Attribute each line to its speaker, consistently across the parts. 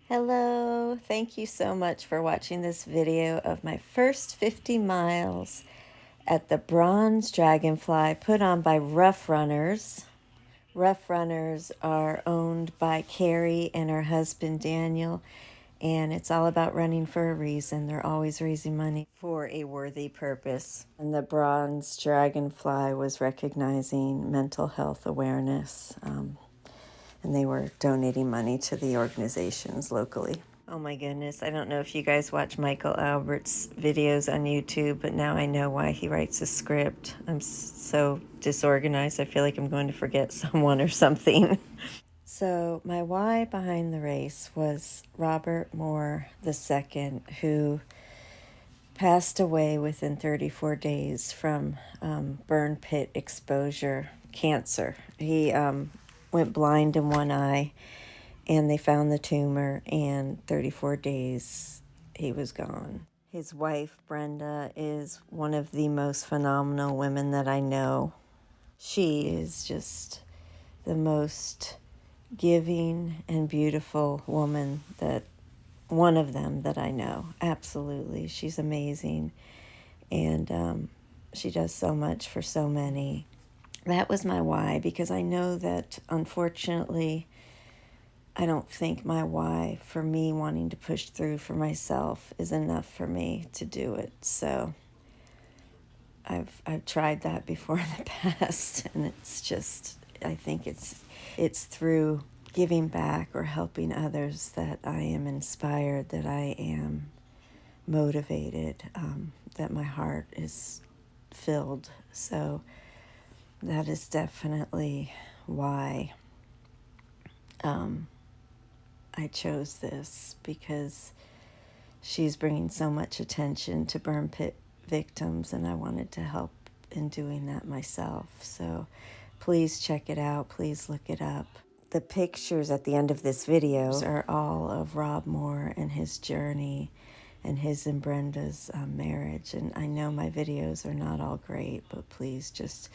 Speaker 1: Hello, thank you so much for watching this video of my first 50 miles at the Bronze Dragonfly put on by Rough Runners. Rough Runners are owned by Carrie and her husband Daniel, and it's all about running for a reason. They're always raising money for a worthy purpose. And the Bronze Dragonfly was recognizing mental health awareness. And they were donating money to the organizations locally. Oh my goodness, I don't know if you guys watch Michael Albert's videos on YouTube, but now I know why he writes a script. I'm so disorganized, I feel like I'm going to forget someone or something. So my why behind the race was Robert Moore II, who passed away within 34 days from burn pit exposure, cancer. He went blind in one eye, and they found the tumor, and 34 days he was gone. His wife, Brenda, is one of the most phenomenal women that I know. She is just the most giving and beautiful woman, that one of them that I know. Absolutely. She's amazing. And she does so much for so many. That was my why, because I know that, unfortunately, I don't think my why for me wanting to push through for myself is enough for me to do it. So I've tried that before in the past, and it's just, I think it's through giving back or helping others that I am inspired, that I am motivated, that my heart is filled. So that is definitely why I chose this, because she's bringing so much attention to burn pit victims, and I wanted to help in doing that myself. So please check it out. Please look it up. The pictures at the end of this video are all of Rob Moore and his journey and his and Brenda's marriage. And I know my videos are not all great, but please just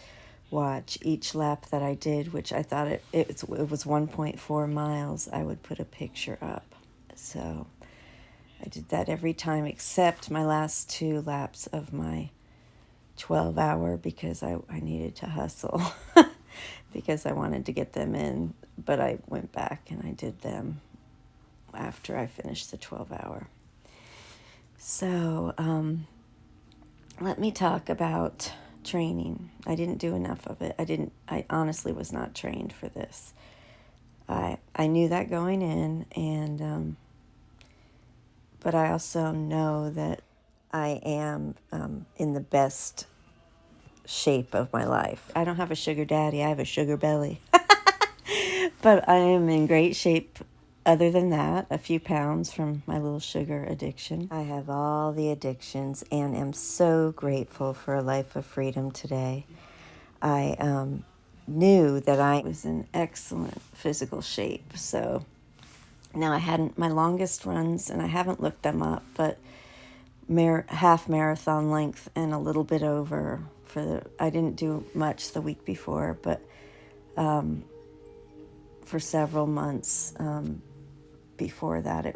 Speaker 1: watch each lap that I did, which I thought it was 1.4 miles. I would put a picture up. So I did that every time except my last 2 laps of my 12-hour, because I needed to hustle because I wanted to get them in. But I went back and I did them after I finished the 12-hour. So let me talk about training. I didn't do enough of it. I honestly was not trained for this. I knew that going in, and but I also know that I am in the best shape of my life. I don't have a sugar daddy, I have a sugar belly. But I am in great shape. Other than that, a few pounds from my little sugar addiction. I have all the addictions and am so grateful for a life of freedom today. I knew that I was in excellent physical shape. So now I hadn't, my longest runs, and I haven't looked them up, but half marathon length and a little bit over I didn't do much the week before, but for several months before that, I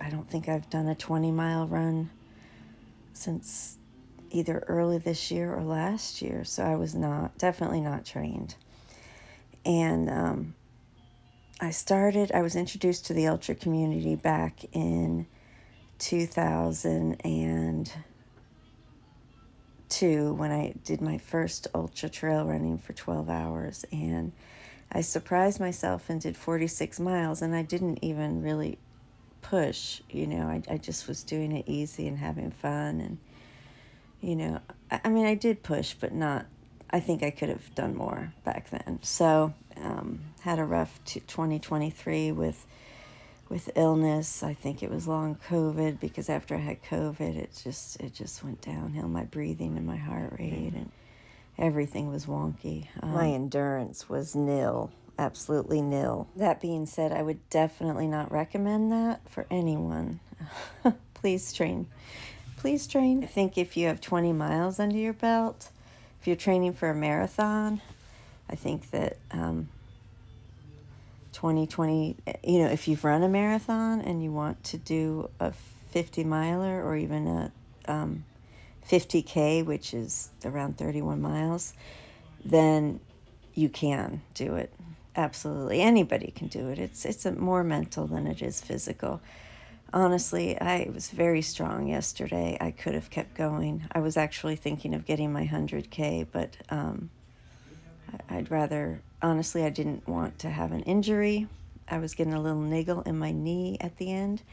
Speaker 1: don't think I've done a 20-mile run since either early this year or last year. So I was definitely not trained. And I was introduced to the ultra community back in 2002 when I did my first ultra trail running for 12 hours. And I surprised myself and did 46 miles, and I didn't even really push, I just was doing it easy and having fun. And, I mean, I did push, but not, I think I could have done more back then. So, had a rough 2023 with illness. I think it was long COVID, because after I had COVID, it just went downhill. My breathing and my heart rate and everything was wonky. My endurance was nil, absolutely nil. That being said, I would definitely not recommend that for anyone. Please train. Please train. I think if you have 20 miles under your belt, if you're training for a marathon, I think that 2020, you know, if you've run a marathon and you want to do a 50 miler or even a 50K, which is around 31 miles, then you can do it. Absolutely. Anybody can do it. It's more mental than it is physical. Honestly, I was very strong yesterday. I could have kept going. I was actually thinking of getting my 100K, but I'd rather, honestly, I didn't want to have an injury. I was getting a little niggle in my knee at the end,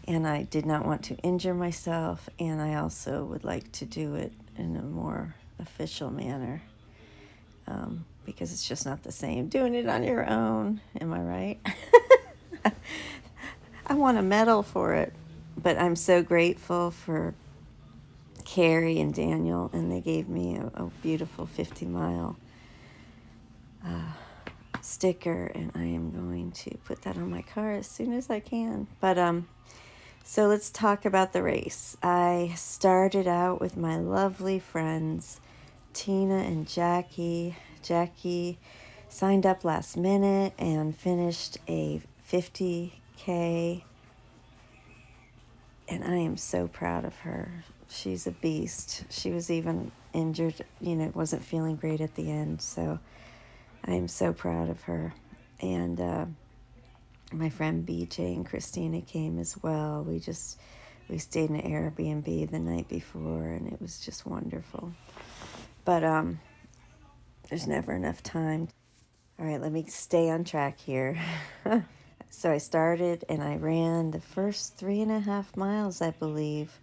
Speaker 1: and I did not want to injure myself, and I also would like to do it in a more official manner, because it's just not the same doing it on your own. Am I right? I want a medal for it, but I'm so grateful for Carrie and Daniel, and they gave me a beautiful 50-mile sticker, and I am going to put that on my car as soon as I can. But so let's talk about the race. I started out with my lovely friends Tina and Jackie. Jackie signed up last minute and finished a 50K, and I am so proud of her. She's a beast. She was even injured, you know, wasn't feeling great at the end, so I am so proud of her. And my friend BJ and Christina came as well. We stayed in an Airbnb the night before, and it was just wonderful. But there's never enough time. All right, let me stay on track here. So I started and I ran the first 3.5 miles, I believe,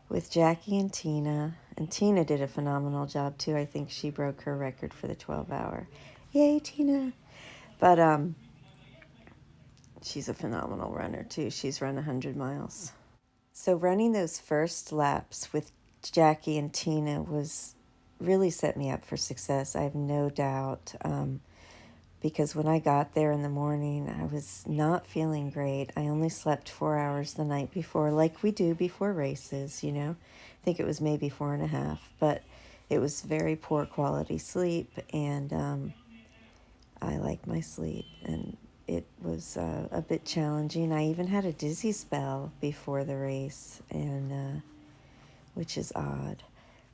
Speaker 1: with Jackie and Tina. And Tina did a phenomenal job too. I think she broke her record for the 12-hour. Yay, Tina! But she's a phenomenal runner too. She's run 100 miles. So running those first laps with Jackie and Tina was really set me up for success. I have no doubt. Because when I got there in the morning, I was not feeling great. I only slept 4 hours the night before, like we do before races, you know. I think it was maybe 4.5, but it was very poor quality sleep, and I like my sleep, and it was a bit challenging. I even had a dizzy spell before the race, and which is odd.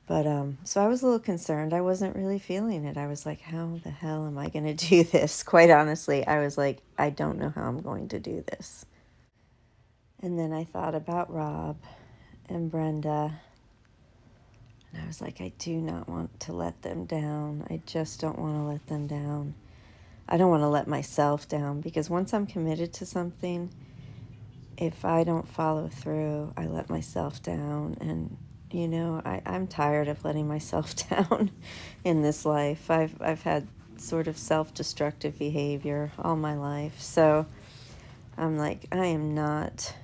Speaker 1: But so I was a little concerned. I wasn't really feeling it. I was like, how the hell am I going to do this? Quite honestly, I was like, I don't know how I'm going to do this. And then I thought about Rob and Brenda. And I was like, I do not want to let them down. I just don't want to let them down. I don't want to let myself down, because once I'm committed to something, if I don't follow through, I let myself down. And you know, I'm tired of letting myself down in this life. I've had sort of self-destructive behavior all my life. So I'm like, I am not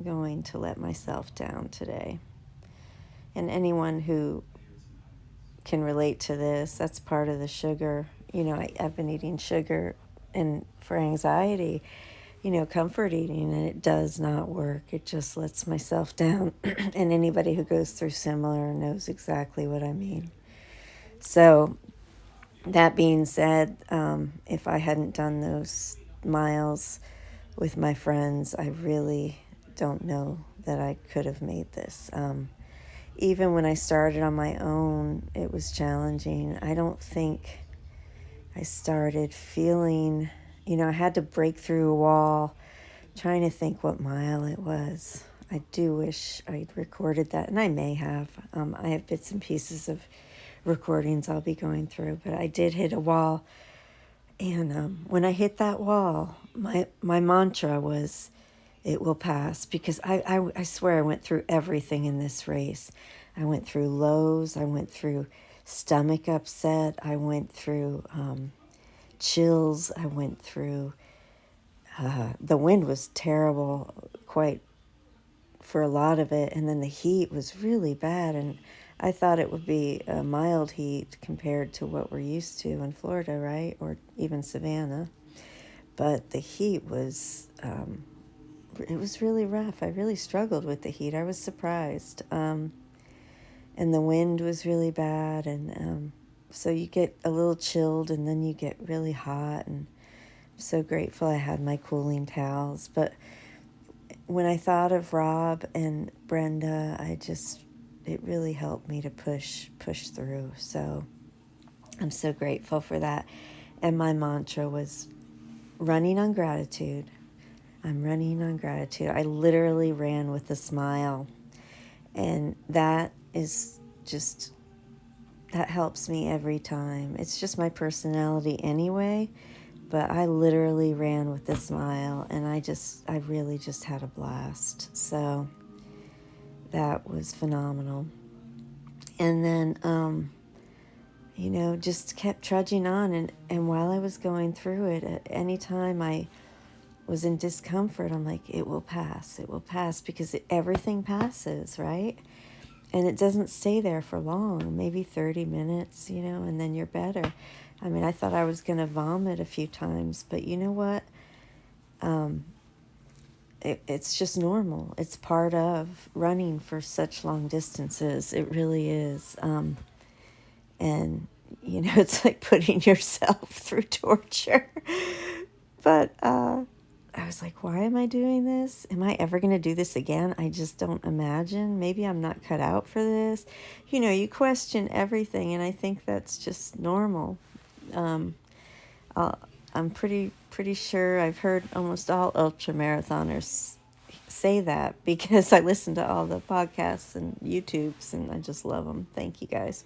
Speaker 1: going to let myself down today. And anyone who can relate to this, that's part of the sugar. You know, I've been eating sugar and for anxiety, you know, comfort eating, and it does not work. It just lets myself down. And anybody who goes through similar knows exactly what I mean. So that being said, if I hadn't done those miles with my friends, I really don't know that I could have made this. Even when I started on my own, it was challenging. I don't think I started feeling, you know, I had to break through a wall, trying to think what mile it was. I do wish I'd recorded that, and I may have. I have bits and pieces of recordings I'll be going through, but I did hit a wall. And when I hit that wall, my mantra was, it will pass, because I swear I went through everything in this race. I went through lows. I went through stomach upset. I went through chills. I went through, the wind was terrible quite for a lot of it. And then the heat was really bad. And I thought it would be a mild heat compared to what we're used to in Florida, right? Or even Savannah. But the heat was, it was really rough. I really struggled with the heat. I was surprised. And the wind was really bad. And so you get a little chilled, and then you get really hot. And so grateful I had my cooling towels. But when I thought of Rob and Brenda, it really helped me to push through. So I'm so grateful for that. And my mantra was running on gratitude. I'm running on gratitude. I literally ran with a smile. And that helps me every time. It's just my personality anyway. But I literally ran with a smile, and I really just had a blast. So that was phenomenal. And then, just kept trudging on. And while I was going through it, at any time I was in discomfort, I'm like, it will pass, because everything passes, right? And it doesn't stay there for long, maybe 30 minutes, and then you're better. I mean, I thought I was going to vomit a few times, but you know what? It's just normal. It's part of running for such long distances. It really is. And, it's like putting yourself through torture. But I was like, why am I doing this? Am I ever going to do this again? I just don't imagine. Maybe I'm not cut out for this. You question everything, and I think that's just normal. I'm pretty sure I've heard almost all ultra marathoners say that, because I listen to all the podcasts and YouTubes, and I just love them. Thank you guys.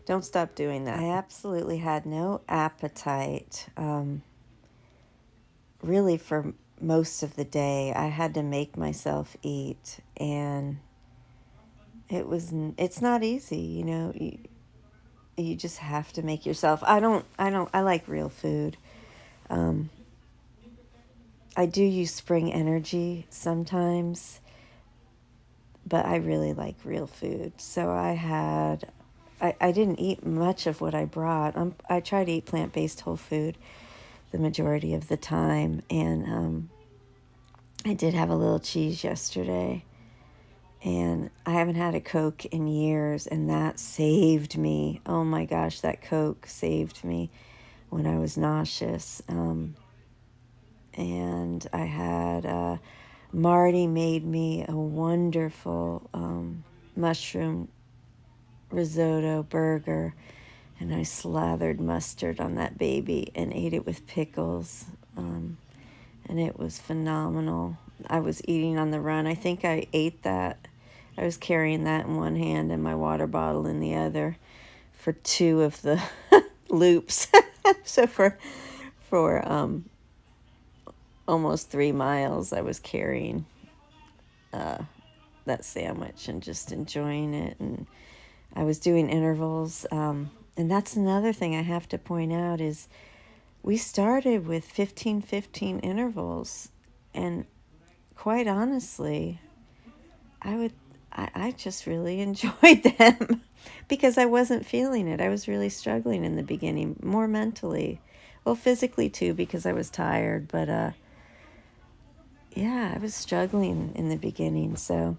Speaker 1: Don't stop doing that. I absolutely had no appetite. Really, for most of the day, I had to make myself eat, and it's not easy, you just have to make yourself. I like real food. I do use Spring Energy sometimes, but I really like real food. So I didn't eat much of what I brought. I try to eat plant-based whole food the majority of the time, and I did have a little cheese yesterday, and I haven't had a Coke in years, and that saved me. Oh my gosh, that Coke saved me when I was nauseous. And I had Marty made me a wonderful mushroom risotto burger, and I slathered mustard on that baby and ate it with pickles, and it was phenomenal. I was eating on the run. I think I ate that. I was carrying that in one hand and my water bottle in the other for 2 of the loops. So for almost 3 miles, I was carrying that sandwich and just enjoying it. And I was doing intervals. And that's another thing I have to point out is we started with 15-15 intervals. And quite honestly, I just really enjoyed them because I wasn't feeling it. I was really struggling in the beginning, more mentally. Well, physically too, because I was tired. But yeah, I was struggling in the beginning. So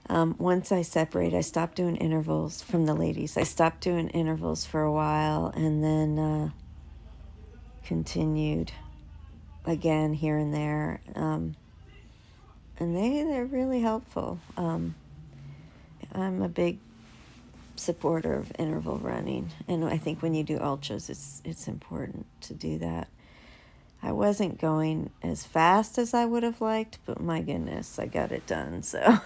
Speaker 1: once I separate, I stopped doing intervals from the ladies. I stopped doing intervals for a while, and then continued again here and there. And they're really helpful. I'm a big supporter of interval running, and I think when you do ultras, it's important to do that. I wasn't going as fast as I would have liked, but my goodness, I got it done. So,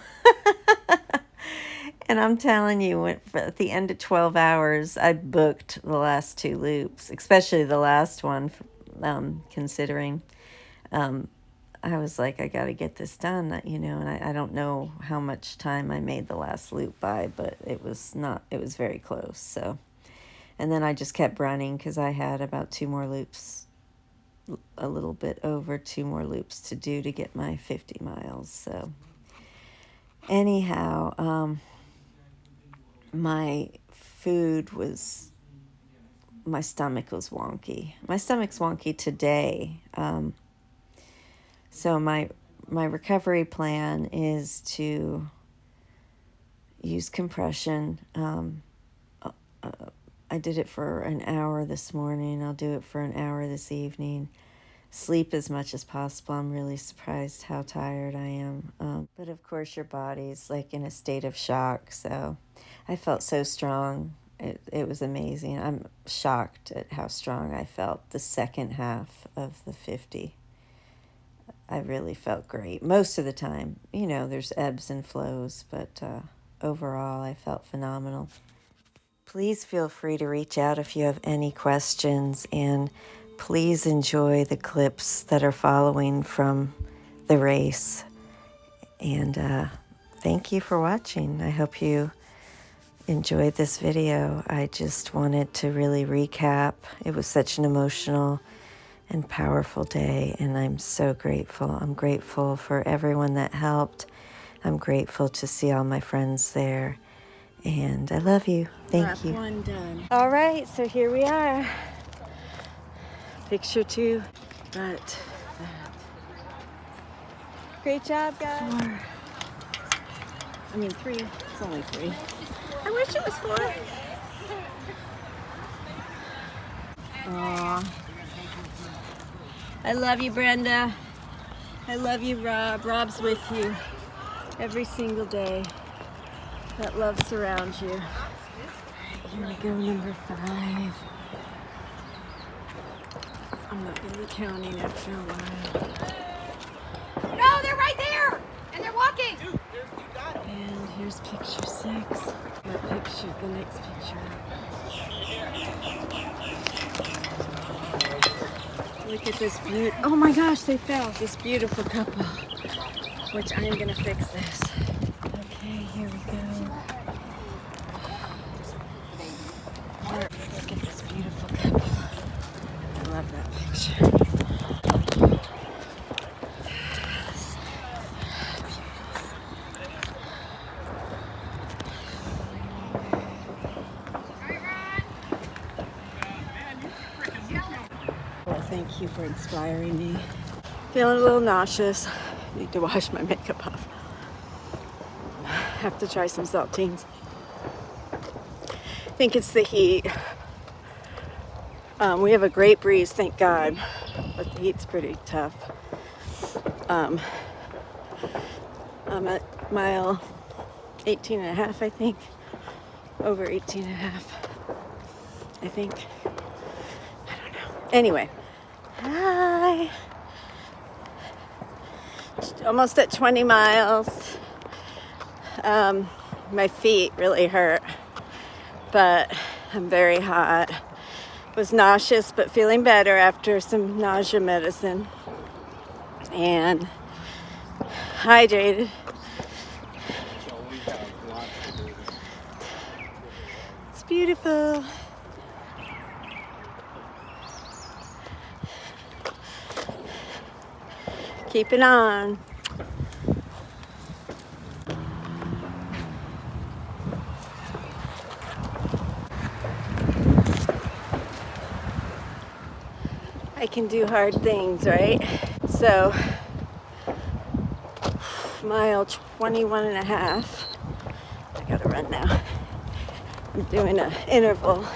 Speaker 1: and I'm telling you, at the end of 12 hours, I booked the last 2 loops, especially the last one, considering I was like, I got to get this done, and I don't know how much time I made the last loop by, but it was very close. So, and then I just kept running because I had about 2 more loops, a little bit over 2 more loops to do to get my 50 miles. So anyhow, my stomach was wonky. My stomach's wonky today. So my recovery plan is to use compression I did it for an hour this morning. I'll do it for an hour this evening. Sleep as much as possible. I'm really surprised how tired I am. But of course, your body's like in a state of shock. So I felt so strong. It was amazing. I'm shocked at how strong I felt the second half of the 50. I really felt great most of the time. You know, there's ebbs and flows, but overall, I felt phenomenal. Please feel free to reach out if you have any questions, and please enjoy the clips that are following from the race. And thank you for watching. I hope you enjoyed this video. I just wanted to really recap. It was such an emotional and powerful day, and I'm so grateful. I'm grateful for everyone that helped. I'm grateful to see all my friends there, and I love you. Thank you. One done. All right, so here we are. Picture 2, but great job, guys. 4. I mean 3. It's only 3. I wish it was 4. Aww. I love you, Brenda. I love you, Rob. Rob's with you every single day. That love surrounds you. Here we go, number 5. I'm not going to be counting after a while.
Speaker 2: No, they're right there! And they're walking!
Speaker 1: And here's picture 6. The next picture. Look at this beautiful, oh my gosh, they fell. This beautiful couple, which I'm gonna fix this. Okay, here we go. Look at this beautiful couple. I love that picture. Well, thank you for inspiring me. Feeling a little nauseous. Need to wash my makeup off. Have to try some saltines. I think it's the heat. We have a great breeze, thank God, but the heat's pretty tough. I'm at mile 18 and a half, I think. Over 18 and a half, I think. I don't know. Anyway, hi. Almost at 20 miles. My feet really hurt, but I'm very hot. Was nauseous, but feeling better after some nausea medicine. And hydrated. It's beautiful. Keep it on. I can do hard things, right? So, mile 21 and a half. I gotta run now. I'm doing an interval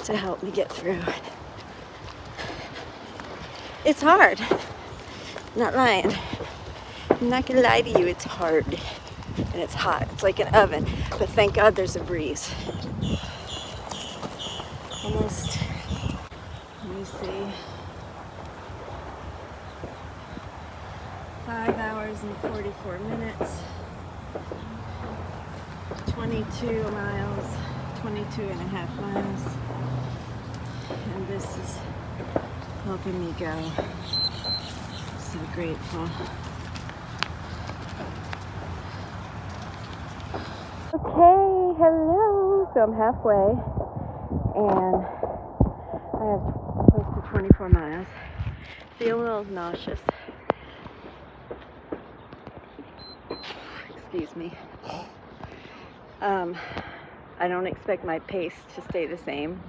Speaker 1: to help me get through. It's hard. I'm not lying. I'm not gonna lie to you, it's hard. And it's hot. It's like an oven. But thank God there's a breeze. Almost. Let me see. 5 hours and 44 minutes. 22 miles. 22 and a half miles. And this is helping me go. I'm so grateful. Okay, hello. So I'm halfway, and I have close to 24 miles. Feel a little nauseous. Excuse me. I don't expect my pace to stay the same,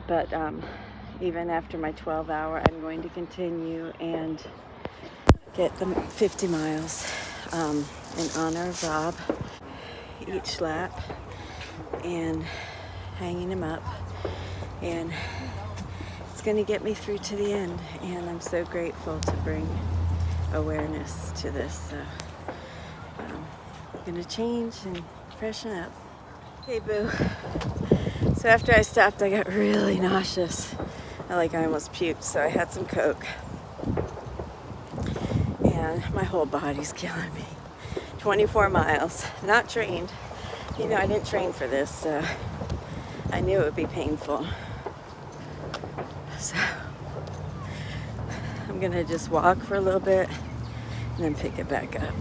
Speaker 1: but even after my 12-hour, I'm going to continue and get the 50 miles in honor of Rob each lap, and hanging him up, and it's going to get me through to the end, and I'm so grateful to bring awareness to this. I'm going to change and freshen up. Hey boo. So after I stopped, I got really nauseous. I almost puked, so I had some Coke. And my whole body's killing me. 24 miles, not trained. You know, I didn't train for this, so I knew it would be painful. So I'm gonna just walk for a little bit and then pick it back up.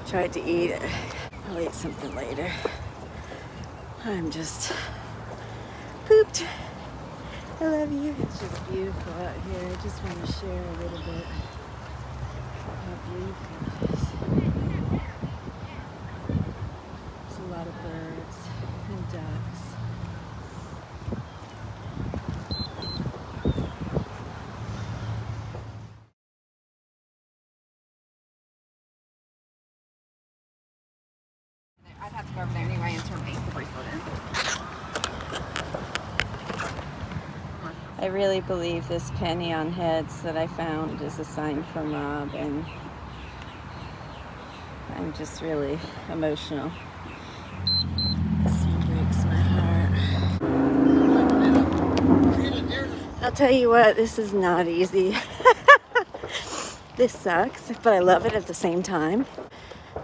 Speaker 1: Tried to eat it. I'll eat something later. I'm just pooped. I love you. It's just beautiful out here. I just want to share a little bit of how beautiful it is. There's a lot of birds and ducks.
Speaker 2: I'd have to go over there anyway and turn the bracelet in.
Speaker 1: I really believe this penny on heads that I found is a sign from Rob, and I'm just really emotional. This one breaks my heart. I'll tell you what, this is not easy. This sucks, but I love it at the same time.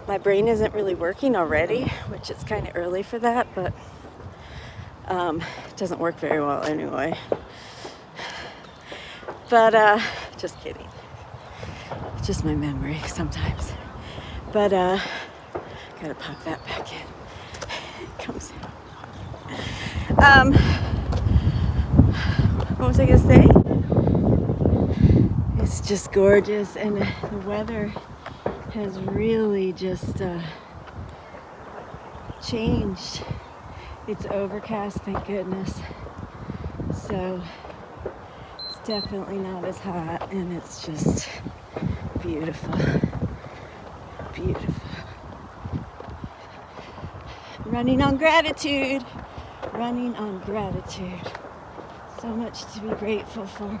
Speaker 1: My brain isn't really working already, which is kind of early for that, but it doesn't work very well anyway. But just kidding. It's just my memory sometimes. But gotta pop that back in. It comes in. What was I gonna say? It's just gorgeous, and the weather has really just changed. It's overcast, thank goodness. So it's definitely not as hot, and it's just beautiful. Beautiful. Running on gratitude. Running on gratitude. So much to be grateful for.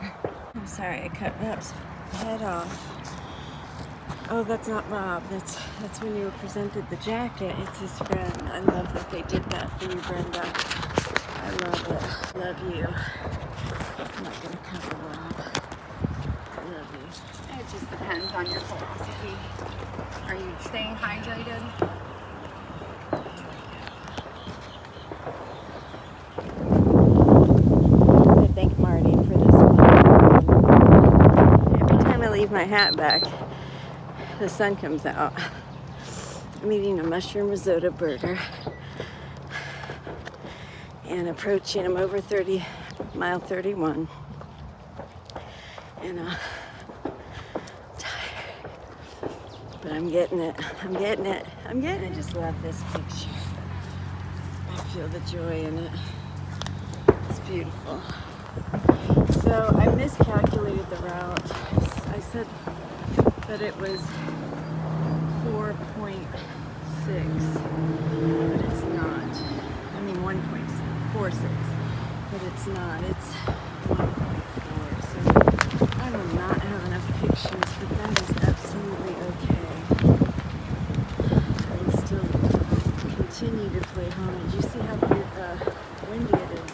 Speaker 1: I'm sorry, I cut Rob's head off. Oh, that's not Rob. That's when you were presented the jacket. It's his friend. I love that they did that for you, Brenda. I love it. Love you. I'm not gonna cover Rob. I love you.
Speaker 2: It just depends on your philosophy. Are you staying hydrated?
Speaker 1: I thank Marty for this one. Every time I leave my hat back, the sun comes out. I'm eating a mushroom risotto burger and approaching, I'm over mile 31. And I'm tired, but I'm getting it. I'm getting it. I'm getting it. I just love this picture. I feel the joy in it. It's beautiful. So I miscalculated the route. I said that it was 4.6, but it's not. I mean 1.46, but it's not. It's 1.4. So I will not have enough pictures, but that is absolutely okay. I will still continue to play homage. You see how windy it is.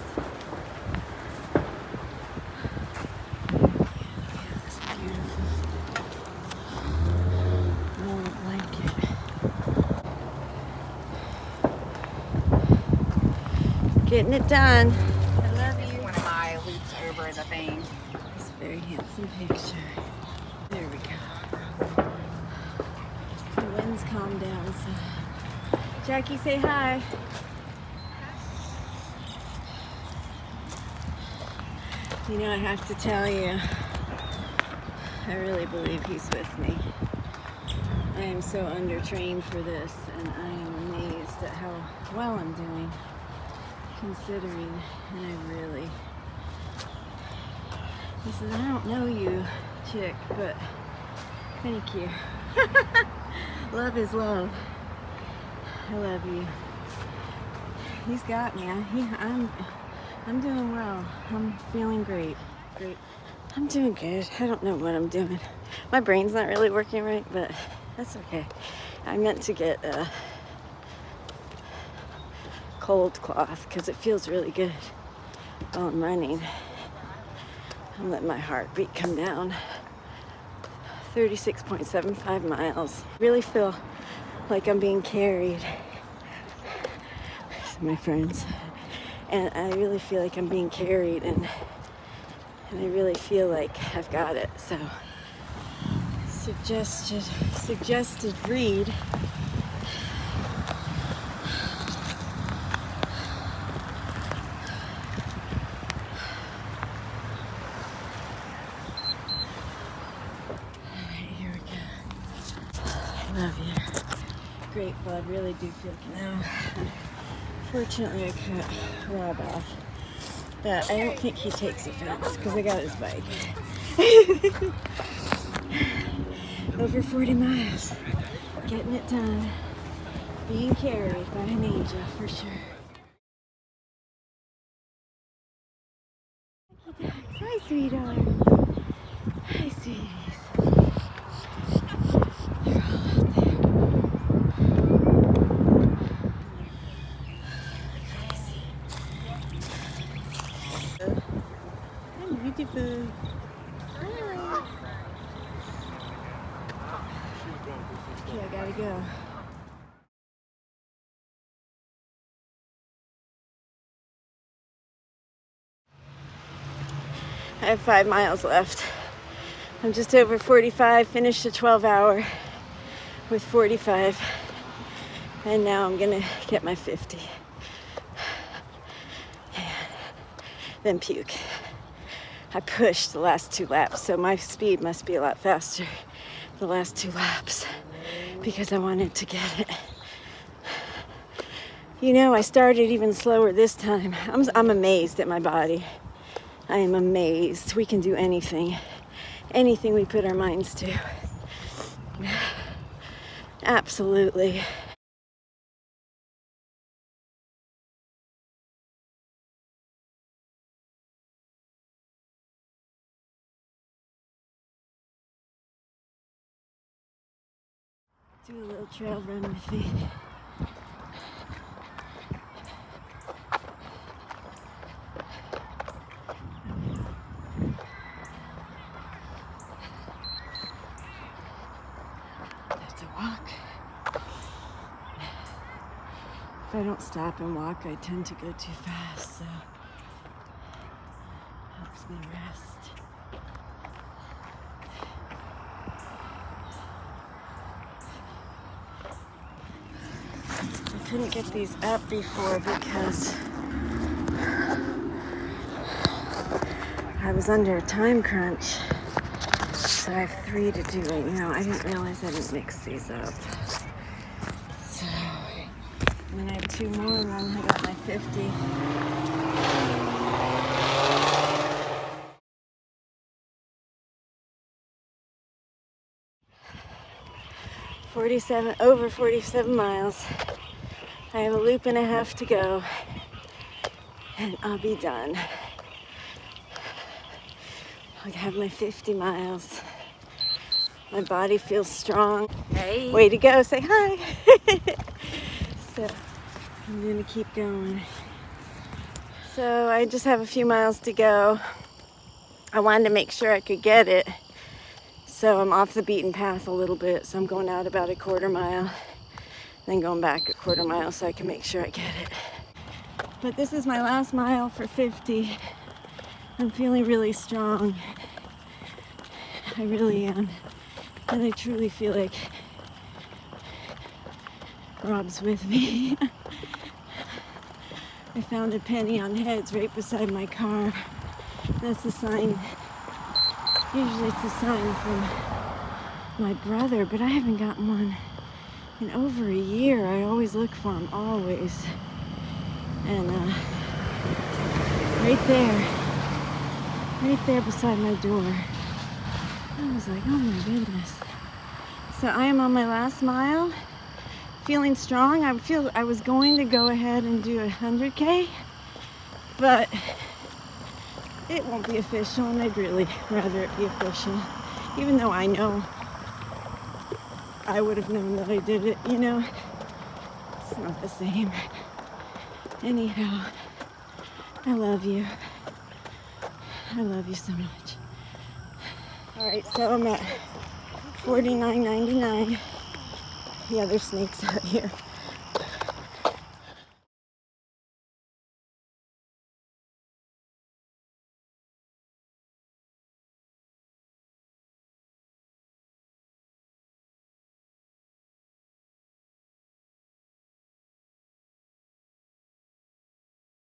Speaker 1: Getting it done. I love you.
Speaker 2: One of my loops over the thing.
Speaker 1: It's a very handsome picture. There we go. The wind's calmed down, so. Jackie, say hi. You know, I have to tell you, I really believe he's with me. I am so undertrained for this, and I am amazed at how well I'm doing. Considering, and I really, he says, I don't know you, chick, but thank you. Love is love. I love you.
Speaker 3: He's got me. I'm doing well. I'm feeling great. Great. I'm doing good. I don't know what I'm doing. My brain's not really working right, but that's okay. I meant to get a cold cloth because it feels really good while I'm running. I'm letting my heartbeat come down. 36.75 miles. Really feel like I'm being carried. My friends. And I really feel like I'm being carried, and I really feel like I've got it. So suggested read. Alright, here we go. I love you. Grateful, I really do feel now. Fortunately, I cut Rob off, but I don't think he takes offense because I got his bike. Over 40 miles, getting it done, being carried by an angel for sure. Hi, sweetheart. Hi, sweeties. They're all out there. Hi, beautiful. Hi. Okay, I gotta go. I have 5 miles left. I'm just over 45, finished a 12-hour with 45, and now I'm gonna get my 50. And then puke. I pushed the last 2 laps, so my speed must be a lot faster the last 2 laps because I wanted to get it. You know, I started even slower this time. I'm amazed at my body. I am amazed. We can do anything we put our minds to. Absolutely. Do a little trail run with me. That's a walk. If I don't stop and walk, I tend to go too fast, so helps me rest. I couldn't get these up before because I was under a time crunch. So I have 3 to do right now. I didn't realize I didn't mix these up. So, and then I have 2 more and then I got my 50. 47, over 47 miles. I have a loop and a half to go, and I'll be done. I have my 50 miles. My body feels strong.
Speaker 2: Hey.
Speaker 3: Way to go, say hi. So I'm gonna keep going. So I just have a few miles to go. I wanted to make sure I could get it. So I'm off the beaten path a little bit. So I'm going out about a 1/4 mile, then going back a 1/4 mile so I can make sure I get it. But this is my last mile for 50. I'm feeling really strong. I really am. And I truly feel like Rob's with me. I found a penny on heads right beside my car. That's a sign. Usually it's a sign from my brother, but I haven't gotten one in over a year. I always look for them, always. And right there beside my door. I was like, oh my goodness. So I am on my last mile, feeling strong. I was going to go ahead and do 100K, but it won't be official, and I'd really rather it be official, even though I know I would have known that I did it, you know. It's not the same. Anyhow, I love you. I love you so much. All right, so I'm at $49.99. Yeah, there's snakes out here.